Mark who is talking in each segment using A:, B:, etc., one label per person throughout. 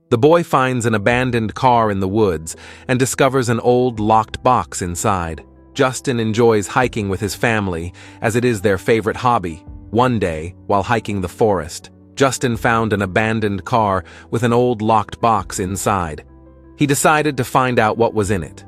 A: The boy finds an abandoned car in the woods and discovers an old locked box inside. Justin enjoys hiking with his family, as it is their favorite hobby. One day, while hiking the forest, Justin found an abandoned car with an old locked box inside. He decided to find out what was in it.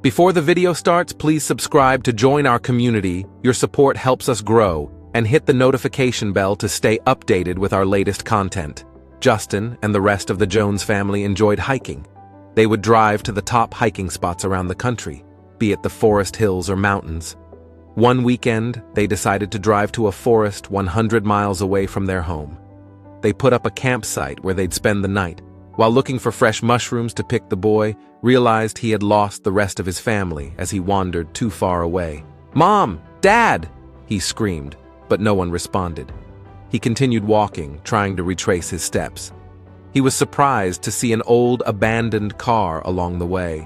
A: Before the video starts, please subscribe to join our community. Your support helps us grow, and hit the notification bell to stay updated with our latest content. Justin and the rest of the Jones family enjoyed hiking. They would drive to the top hiking spots around the country, be it the forest hills or mountains. One weekend, they decided to drive to a forest 100 miles away from their home. They put up a campsite where they'd spend the night. While looking for fresh mushrooms to pick, the boy realized he had lost the rest of his family as he wandered too far away. "Mom! Dad!" he screamed, but no one responded. He continued walking, trying to retrace his steps. He was surprised to see an old, abandoned car along the way.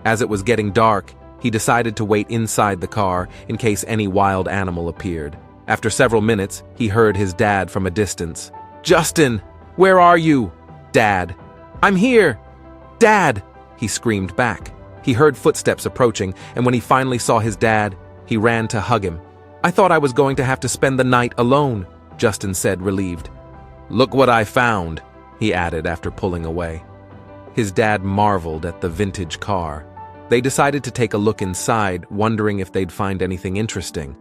A: As it was getting dark, he decided to wait inside the car in case any wild animal appeared. After several minutes, he heard his dad from a distance. "Justin, where are you?" "Dad." "I'm here!" "Dad!" he screamed back. He heard footsteps approaching, and when he finally saw his dad, he ran to hug him. "I thought I was going to have to spend the night alone," Justin said, relieved. "Look what I found," he added after pulling away. His dad marveled at the vintage car. They decided to take a look inside, wondering if they'd find anything interesting.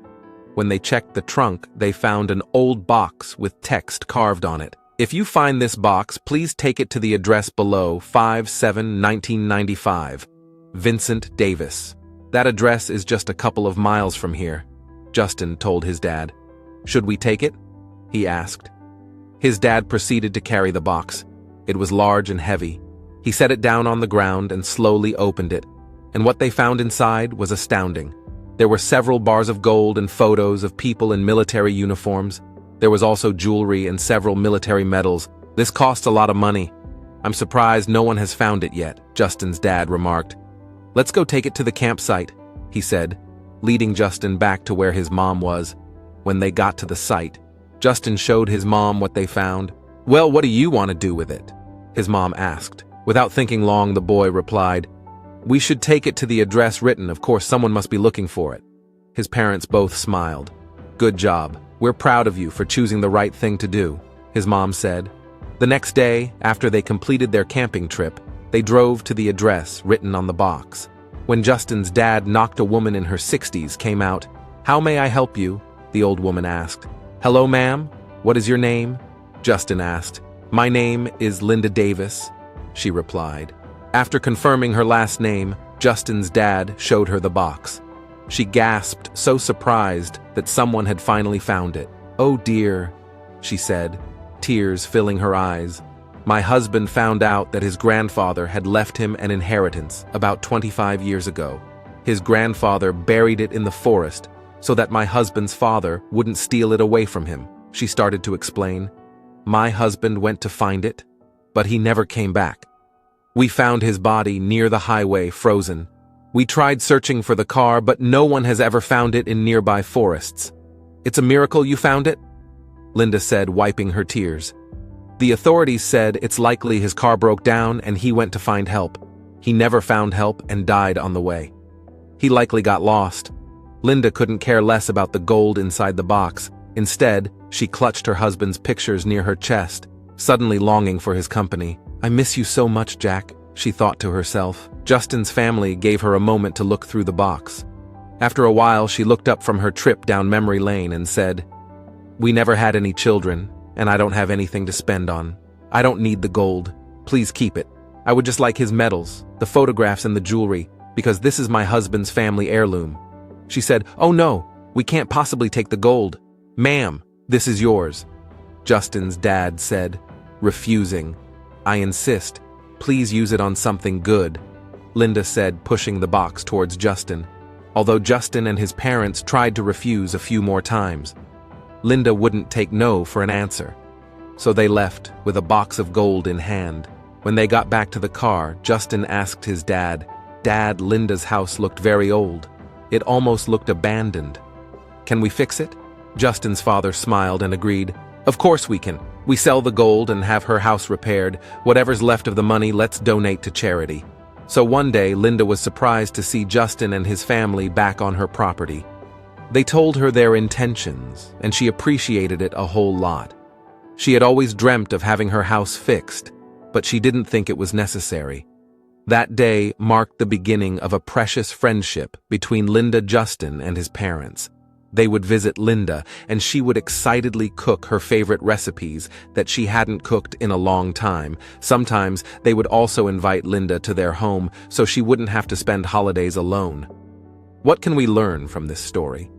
A: When they checked the trunk, they found an old box with text carved on it. "If you find this box, please take it to the address below, 57-1995. Vincent Davis." "That address is just a couple of miles from here," Justin told his dad. "Should we take it?" he asked. His dad proceeded to carry the box. It was large and heavy. He set it down on the ground and slowly opened it, and what they found inside was astounding. There were several bars of gold and photos of people in military uniforms. There was also jewelry and several military medals. "This costs a lot of money. I'm surprised no one has found it yet," Justin's dad remarked. "Let's go take it to the campsite," he said, leading Justin back to where his mom was. When they got to the site, Justin showed his mom what they found. "Well, what do you want to do with it?" his mom asked. Without thinking long, the boy replied, "We should take it to the address written. Of course, someone must be looking for it." His parents both smiled. "Good job. We're proud of you for choosing the right thing to do," his mom said. The next day, after they completed their camping trip, they drove to the address written on the box. When Justin's dad knocked, a woman in her 60s came out. "How may I help you?" the old woman asked. "Hello, ma'am. What is your name?" Justin asked. "My name is Linda Davis," she replied. After confirming her last name, Justin's dad showed her the box. She gasped, so surprised that someone had finally found it. "Oh dear," she said, tears filling her eyes. "My husband found out that his grandfather had left him an inheritance about 25 years ago. His grandfather buried it in the forest so that my husband's father wouldn't steal it away from him," she started to explain. "My husband went to find it, but he never came back. We found his body near the highway, frozen. We tried searching for the car, but no one has ever found it in nearby forests. It's a miracle you found it," Linda said, wiping her tears. "The authorities said it's likely his car broke down and he went to find help. He never found help and died on the way. He likely got lost." Linda couldn't care less about the gold inside the box. Instead, she clutched her husband's pictures near her chest, suddenly longing for his company. "I miss you so much, Jack," she thought to herself. Justin's family gave her a moment to look through the box. After a while, she looked up from her trip down memory lane and said, "We never had any children, and I don't have anything to spend on. I don't need the gold. Please keep it. I would just like his medals, the photographs and the jewelry, because this is my husband's family heirloom." She said, "Oh no, we can't possibly take the gold. Ma'am, this is yours." Justin's dad said, refusing. "I insist. Please use it on something good," Linda said, pushing the box towards Justin. Although Justin and his parents tried to refuse a few more times, Linda wouldn't take no for an answer. So they left with a box of gold in hand. When they got back to the car, Justin asked his dad, "Dad, Linda's house looked very old. It almost looked abandoned. Can we fix it?" Justin's father smiled and agreed. "Of course we can. We sell the gold and have her house repaired. Whatever's left of the money, let's donate to charity." So one day, Linda was surprised to see Justin and his family back on her property. They told her their intentions, and she appreciated it a whole lot. She had always dreamt of having her house fixed, but she didn't think it was necessary. That day marked the beginning of a precious friendship between Justin and his parents. They would visit Linda, and she would excitedly cook her favorite recipes that she hadn't cooked in a long time. Sometimes they would also invite Linda to their home so she wouldn't have to spend holidays alone. What can we learn from this story?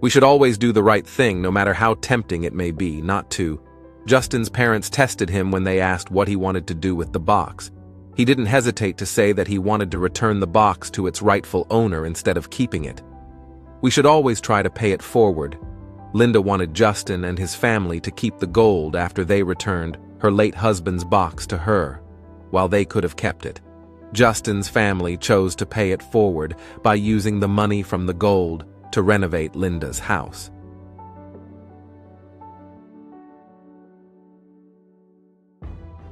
A: We should always do the right thing, no matter how tempting it may be not to. Justin's parents tested him when they asked what he wanted to do with the box. He didn't hesitate to say that he wanted to return the box to its rightful owner instead of keeping it. We should always try to pay it forward. Linda wanted Justin and his family to keep the gold after they returned her late husband's box to her, while they could have kept it. Justin's family chose to pay it forward by using the money from the gold to renovate Linda's house.